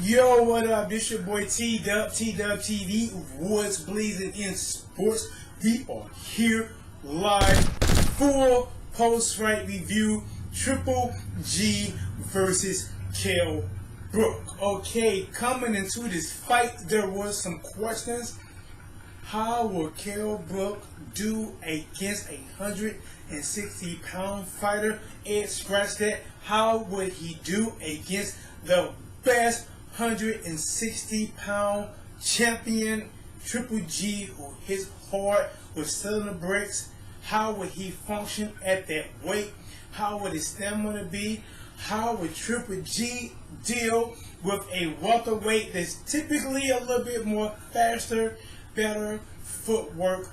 Yo, what up? This your boy T-Dub, T-Dub TV, Woods Blazing in Sports. We are here live, full post-fight review, Triple G versus Kell Brook. Okay, coming into this fight, there was some questions. How will Kell Brook do against a 160-pound fighter? Ed scratched that. How would he do against the best 160-pound champion Triple G, who hits hard with cylinder bricks? How would he function at that weight? How would his stamina be? How would Triple G deal with a welterweight that's typically a little bit more faster, better footwork?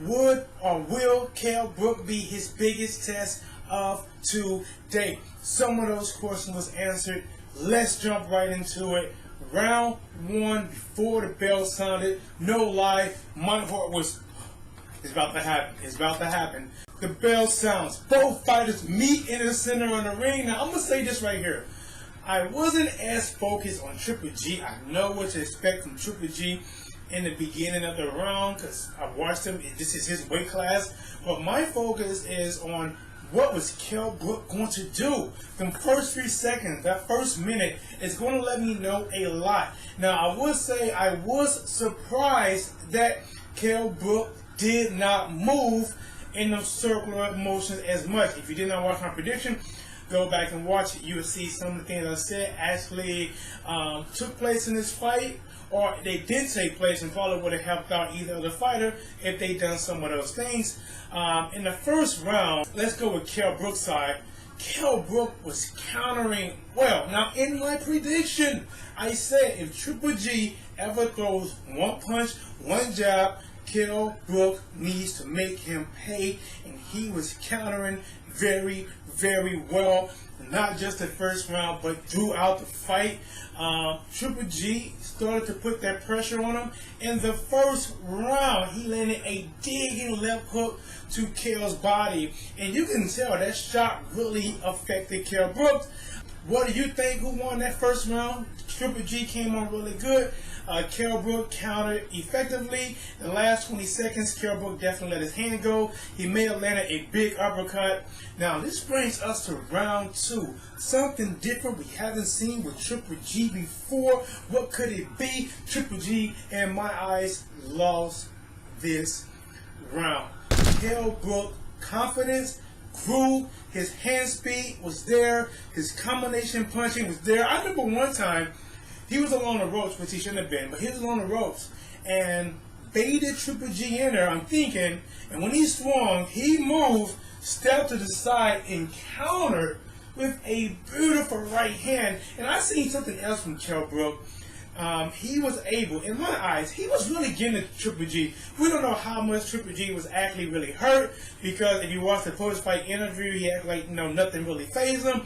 Would or will Kell Brook be his biggest test of today? Some of those questions was answered. Let's jump right into it. Round one, before the bell sounded, no lie, my heart was, it's about to happen. It's about to happen. The bell sounds. Both fighters meet in the center of the ring. Now, I'm going to say this right here. I wasn't as focused on Triple G. I know what to expect from Triple G in the beginning of the round because I watched him. This is his weight class. But my focus is on what was Kell Brook going to do. The first 3 seconds, that first minute, is going to let me know a lot. Now, I would say I was surprised that Kell Brook did not move in the circular motions as much. If you did not watch my prediction, go back and watch it. You will see some of the things I said actually took place in this fight, or they did take place, and probably would have helped out either other fighter if they done some of those things. In the first round, let's go with Kell Brook's side. Kell Brook was countering well. Now, in my prediction, I said if Triple G ever throws one punch, one jab, Kell Brook needs to make him pay, and he was countering very, very well. Not just the first round, but throughout the fight. Triple G started to put that pressure on him. In the first round, he landed a digging left hook to Kell's body. And you can tell that shot really affected Kell Brook. What do you think? Who won that first round? Triple G came on really good. Kell Brook countered effectively. In the last 20 seconds, Kell Brook definitely let his hand go. He may have landed a big uppercut. Now, this brings us to round two. Something different we haven't seen with Triple G before. What could it be? Triple G, in my eyes, lost this round. Kell Brook confidence grew. His hand speed was there. His combination punching was there. I remember one time he was along the ropes, which he shouldn't have been, but he was along the ropes and baited Triple G in there, I'm thinking, and when he swung, he moved, stepped to the side, and countered with a beautiful right hand. And I seen something else from Kell Brook. He was able, in my eyes, he was really getting to Triple G. We don't know how much Triple G was actually really hurt, because if you watch the post-fight interview, he acted like nothing really fazed him.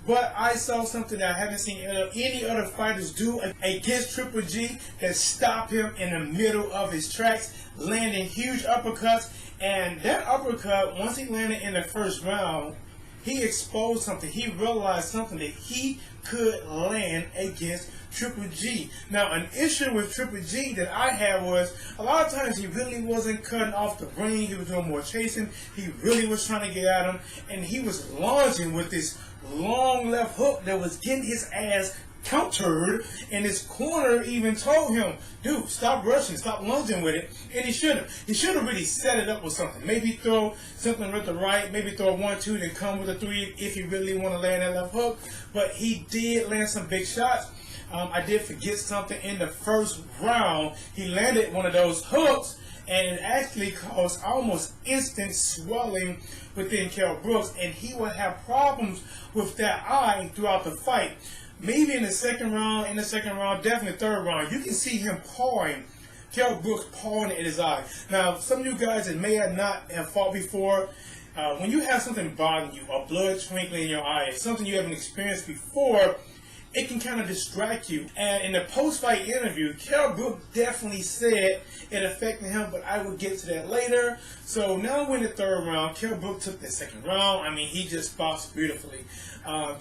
But I saw something that I haven't seen any other fighters do against Triple G that stopped him in the middle of his tracks, landing huge uppercuts. And that uppercut, once he landed in the first round, he exposed something. He realized something that he could land against Triple G. Now, an issue with Triple G that I had was a lot of times he really wasn't cutting off the ring. He was doing more chasing. He really was trying to get at him. And he was launching with this long left hook that was getting his ass countered, and his corner even told him, dude, stop rushing, stop lunging with it. And he shouldn't. He should have really set it up with something. Maybe throw something with the right, maybe throw a 1-2, then come with a 3 if you really want to land that left hook. But he did land some big shots. I did forget something in the first round. He landed one of those hooks, and it actually caused almost instant swelling within Kell Brook, and he would have problems with that eye throughout the fight. Maybe in the second round, definitely third round, you can see him pawing, Kell Brook pawing at his eye. Now, some of you guys that may not have fought before, when you have something bothering you, or blood twinkling in your eye, something you haven't experienced before, it can kind of distract you. And in the post-fight interview, Kell Brook definitely said it affected him, but I will get to that later. So now we're in the third round. Kell Brook took the second round. I mean, he just boxed beautifully.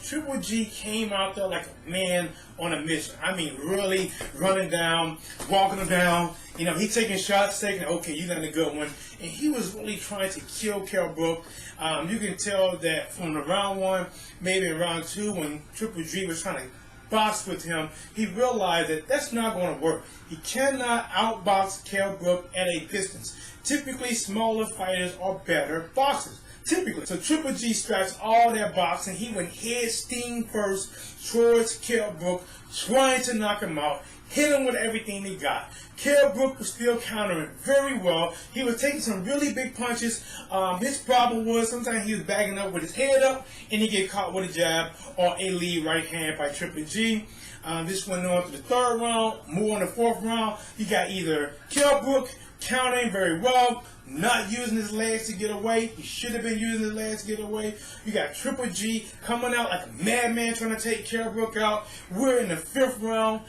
Triple G came out there like a man on a mission. I mean, really running down, walking him down. You know, he taking shots, taking, okay, you got a good one. And he was really trying to kill Kell Brook. You can tell that from the round one, maybe in round two, when Triple G was trying to box with him, he realized that that's not going to work. He cannot outbox Kell Brook at a distance. Typically, smaller fighters are better boxers. Typically. So Triple G strikes all that boxing. He went head steam first towards Kell Brook, trying to knock him out, hit him with everything he got. Kell Brook was still countering very well. He was taking some really big punches. His problem was sometimes he was bagging up with his head up and he get caught with a jab or a lead right hand by Triple G. This went on to the third round. More in the fourth round, you got either Kell Brook countering very well, not using his legs to get away. He should have been using his legs to get away. You got Triple G coming out like a madman trying to take Kell Brook out. We're in the fifth round.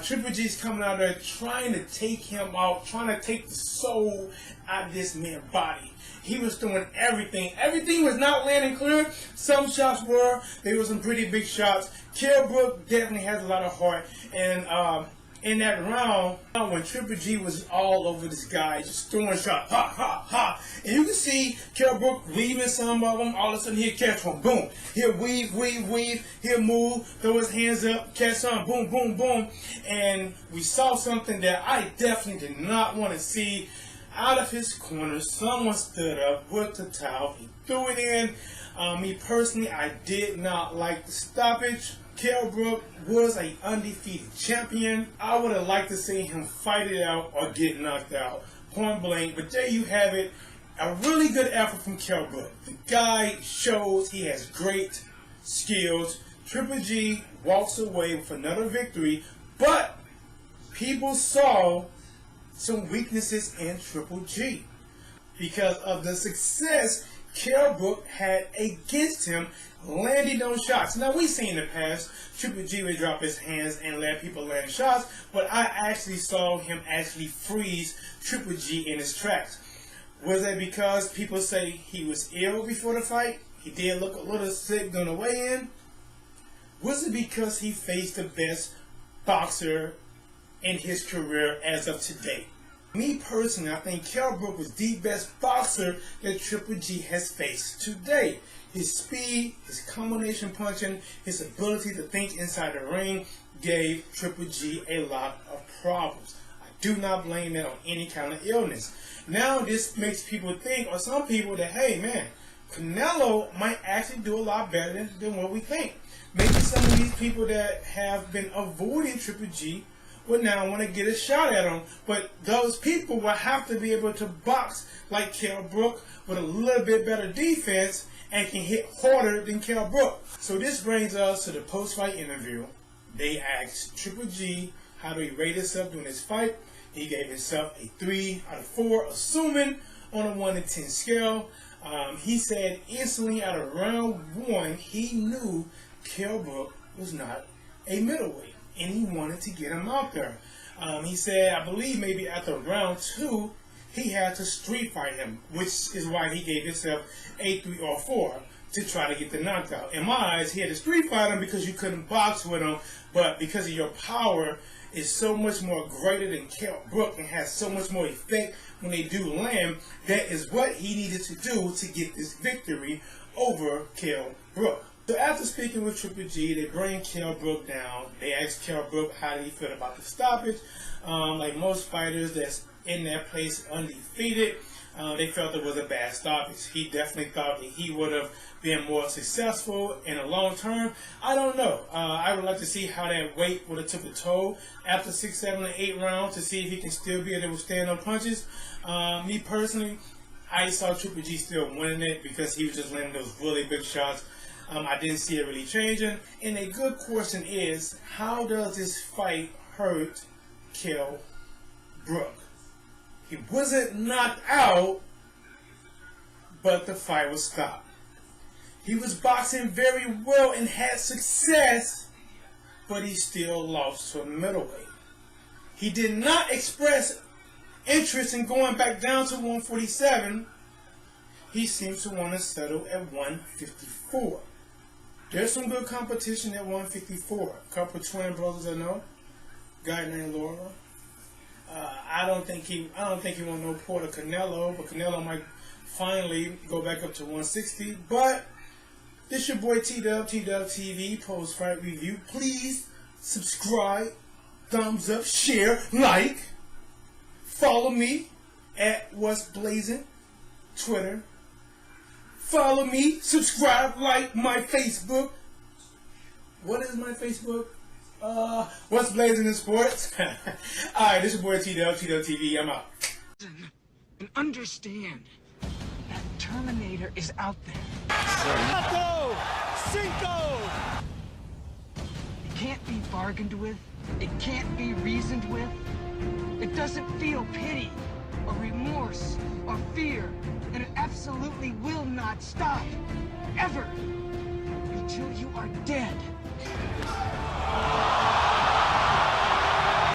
Triple G's coming out there trying to take him out, trying to take the soul out of this man's body. He was doing everything. Everything was not landing clear. Some shots were. There were some pretty big shots. Kell Brook definitely has a lot of heart. And in that round, when Triple G was all over this guy, just throwing shots, ha, ha, ha. And you can see Kell Brook weaving some of them. All of a sudden, he'll catch one, boom. He'll weave, weave, weave. He'll move, throw his hands up, catch some, boom, boom, boom. And we saw something that I definitely did not want to see. Out of his corner, someone stood up with the towel. He threw it in. Me personally, I did not like the stoppage. Kell Brook was an undefeated champion. I would have liked to see him fight it out or get knocked out, point blank. But there you have it. A really good effort from Kell Brook. The guy shows he has great skills. Triple G walks away with another victory, but people saw some weaknesses in Triple G because of the success Kell Brook had against him, landing those shots. Now, we've seen in the past Triple G would drop his hands and let people land shots, but I actually saw him actually freeze Triple G in his tracks. Was that because people say he was ill before the fight? He did look a little sick on the way in? Was it because he faced the best boxer in his career as of today? Me personally, I think Kell Brook was the best boxer that Triple G has faced today. His speed, his combination punching, his ability to think inside the ring gave Triple G a lot of problems. I do not blame that on any kind of illness. Now this makes people think, or some people, that, hey man, Canelo might actually do a lot better than what we think. Maybe some of these people that have been avoiding Triple G would now want to get a shot at him, but those people will have to be able to box like Kell Brook with a little bit better defense and can hit harder than Kell Brook. So this brings us to the post-fight interview. They asked Triple G how do he rate himself during this fight. He gave himself a 3 out of 4, assuming on a 1 to 10 scale. He said instantly out of round 1, he knew Kell Brook was not a middleweight, and he wanted to get him out there. He said, I believe maybe after round 2, he had to street fight him, which is why he gave himself a 3 or 4 to try to get the knockout. In my eyes, he had to street fight him because you couldn't box with him, but because of your power is so much more greater than Kell Brook and has so much more effect when they do land, that is what he needed to do to get this victory over Kell Brook. So after speaking with Triple G, they bring Kell Brook down. They ask Kell Brook how did he feel about the stoppage. Like most fighters that's in that place undefeated, they felt it was a bad stoppage. He definitely thought that he would have been more successful in the long term. I don't know. I would like to see how that weight would have took a toll after 6, 7, and 8 rounds to see if he can still be able to withstand on punches. Me personally, I saw Triple G still winning it because he was just landing those really big shots. I didn't see it really changing. And a good question is, how does this fight hurt Kell Brook? He wasn't knocked out, but the fight was stopped. He was boxing very well and had success, but he still lost to a middleweight. He did not express interest in going back down to 147. He seems to want to settle at 154. There's some good competition at 154. A couple of twin brothers I know. A guy named Laura. I don't think he want no Porter Canelo, but Canelo might finally go back up to 160. But this your boy T-Dub, T-Dub TV, post-fight review. Please subscribe, thumbs up, share, like. Follow me at What's Blazing, Twitter. Follow me, subscribe, like my Facebook. What is my Facebook? What's Blazing in Sports? Alright, this is your boy T-Dub, T-Dub TV. I'm out. And understand that Terminator is out there. Cinco! It can't be bargained with. It can't be reasoned with. It doesn't feel pity or remorse or fear. And it absolutely will not stop. Ever. Until you are dead.